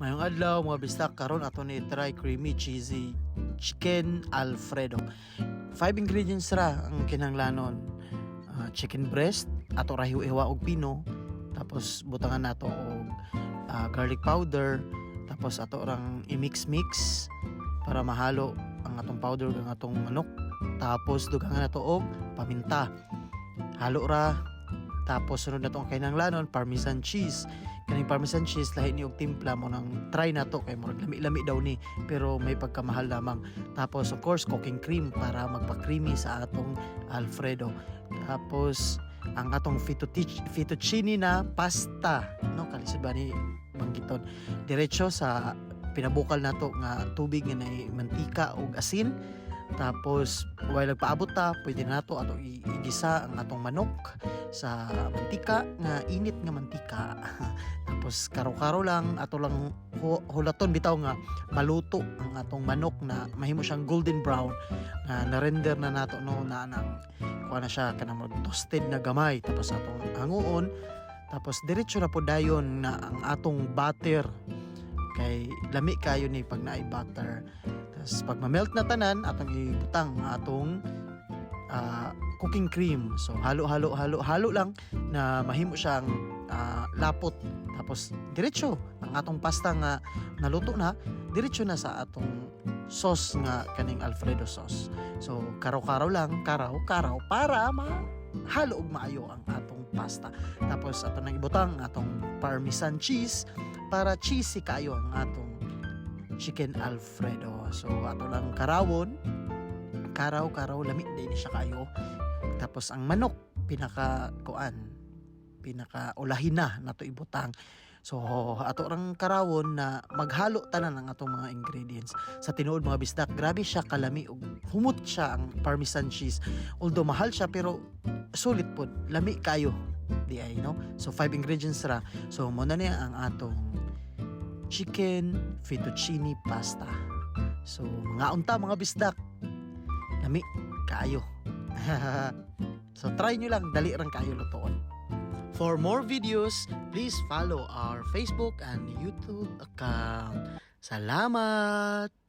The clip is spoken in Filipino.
Mayong adlaw mga bistak, karon ato ni try creamy cheesy chicken alfredo. 5 ingredients ra ang kinahanglanon. Chicken breast, ato ra hiwa og pino, tapos butangan nato og garlic powder, tapos ato rang i-mix para mahalo ang atong powder ug ang atong manok. Tapos dugangan nato og paminta. Halo ra. Tapos sunod na to ang kinahanglanon, parmesan cheese. Kaning parmesan cheese lahi ni og timpla mo nang try na to kay murag lami-lami daw ni pero may pagkamahal lamang. Tapos of course cooking cream para magpa-creamy sa atong alfredo. Tapos ang atong fettuccine na pasta, no, kalisod ba ni banggiton. Diretso sa pinabukal nato nga tubig nga nay mantika ug asin. Tapos while nagpaabot ta, pwede na nato atong igisa ang atong manok sa mantika nga init nga mantika. Tapos karo-karo lang ato lang hulaton bitaw nga maluto ang atong manok na mahimo siyang golden brown nga na-render na nato no na nang kuha na siya kanang toasted na gamay. Tapos atong hanguon, tapos diretso na po dayon na ang atong butter kay lami kayo ni pag naay butter. Tapos pag ma-melt na tanan atong ibutang atong cooking cream. So halo lang na mahimo siyang lapot. Tapos diretso ang atong pasta nga naluto na, diretso na sa atong sauce nga kaning alfredo sauce. So karaw-karaw lang, karaw para mahalo og maayo ang atong pasta. Tapos ato nang ibutang atong parmesan cheese para cheesy kayo ang atong chicken alfredo. So ato lang karawon, karaw lami din siya kayo. Tapos ang manok pinaka ulahin na nato ibutang. So ato rang karawon na maghalo tanan ang atong mga ingredients. Sa tinuod mga bisdak, grabe siya kalami ug humot siya ang parmesan cheese. Although mahal siya pero sulit pod, lami kayo di ay, no? So 5 ingredients ra. So mo na niya ang atong chicken fettuccine pasta. So mga unta mga bisdak, lami kayo. So try nyo lang, dali rang kayo lutoon. For more videos, please follow our Facebook and YouTube account. Salamat!